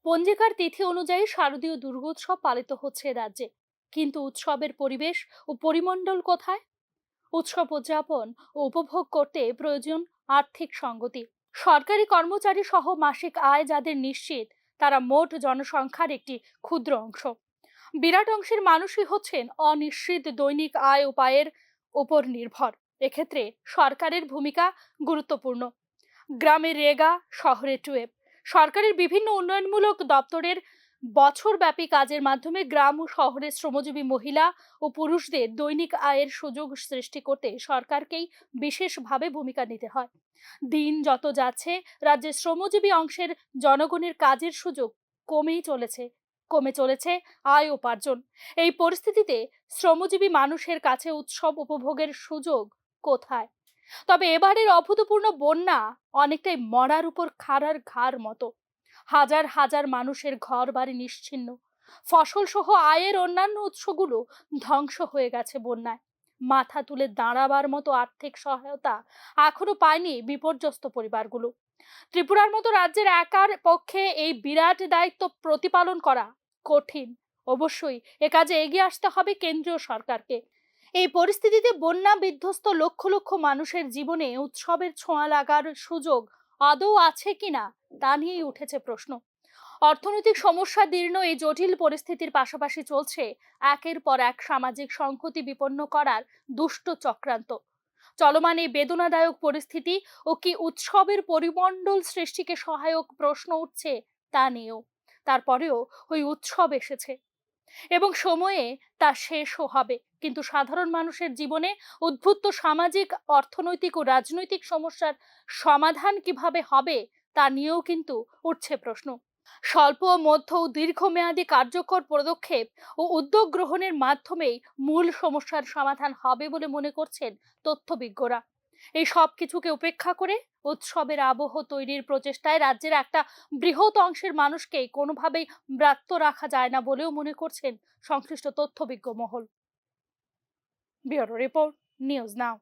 পঞ্জিকার তিথি অনুযায়ী শারদীয় দুর্গোৎসব পালিত হচ্ছে রাজ্যে, কিন্তু উৎসবের পরিবেশ ও পরিমণ্ডল কোথায়? উৎসব উদযাপন ও উপভোগ করতে প্রয়োজন আর্থিক সঙ্গতি। সরকারি কর্মচারী সহ মাসিক আয় যাদের নিশ্চিত, তারা মোট জনসংখ্যার একটি ক্ষুদ্র অংশ। বিরাট অংশের মানুষই হচ্ছেন অনিশ্চিত দৈনিক আয় উপায়ের উপর নির্ভর। এক্ষেত্রে সরকারের ভূমিকা গুরুত্বপূর্ণ। গ্রামে রেগা, শহরে টুয়েব, সরকারের বিভিন্ন উন্নয়নমূলক দপ্তরের বছরব্যাপী কাজের মাধ্যমে গ্রাম ও শহরের শ্রমজীবী মহিলা ও পুরুষদের দৈনিক আয়ের সুযোগ সৃষ্টি করতে সরকারকেই বিশেষভাবে ভূমিকা নিতে হয়। দিন যত যাচ্ছে, রাজ্যের শ্রমজীবী অংশের জনগণের কাজের সুযোগ কমে চলেছে আয় উপার্জন। এই পরিস্থিতিতে শ্রমজীবী মানুষের কাছে উৎসব উপভোগের সুযোগ কোথায়? তবে এবারের অভূতপূর্ণ বন্যা অনেকটাই মরার উপর খাড়ার ঘাড় মতো। হাজার হাজার মানুষের ঘর বাড়ি নিশ্চিহ্ন, ফসল সহ আয়ের অন্যান্য উৎসগুলো ধ্বংস হয়ে গেছে বন্যায়। মাথা তুলে দাঁড়াবার মতো আর্থিক সহায়তা এখনো পায়নি বিপর্যস্ত পরিবারগুলো। ত্রিপুরার মতো রাজ্যের একার পক্ষে এই বিরাট দায়িত্ব প্রতিপালন করা কঠিন। অবশ্যই এ কাজে এগিয়ে আসতে হবে কেন্দ্রীয় সরকারকে। এই পরিস্থিতিতে বন্যা বিধ্বস্ত লক্ষ লক্ষ মানুষের জীবনে উৎসবের ছোঁয়া লাগার সুযোগ আদৌ আছে কিনা তা নিয়েই উঠেছে প্রশ্ন। অর্থনৈতিক সমস্যা দীর্ণ এই জটিল পরিস্থিতির পাশাপাশি চলছে একের পর এক সামাজিক সংহতি বিপন্ন করার দুষ্ট চক্রান্ত। চলমান এই বেদনাদায়ক পরিস্থিতি ও কি উৎসবের পরিমণ্ডল সৃষ্টিকে সহায়ক প্রশ্ন উঠছে তা নিয়েও। তারপরেও ওই উৎসব এসেছে এবং সময়ে তা শেষও হবে, কিন্তু সাধারণ মানুষের জীবনে উদ্ভূত সামাজিক, অর্থনৈতিক ও রাজনৈতিক সমস্যার সমাধান কিভাবে হবে তা নিয়েও কিন্তু উঠছে প্রশ্ন। স্বল্প, মধ্য ও দীর্ঘমেয়াদী কার্যকর পদক্ষেপ ও উদ্যোগ গ্রহণের মাধ্যমেই মূল সমস্যার সমাধান হবে বলে মনে করছেন তথ্যবিজ্ঞরা। এই সব কিছুকে উপেক্ষা করে উৎসবের আবহ তৈরির প্রচেষ্টায় রাজ্যের একটা বৃহৎ অংশের মানুষকে কোনোভাবেই ব্রাত্য রাখা যায় না বলেও মনে করছেন সংশ্লিষ্ট তথ্যবিজ্ঞ মহল। Bureau report, news now.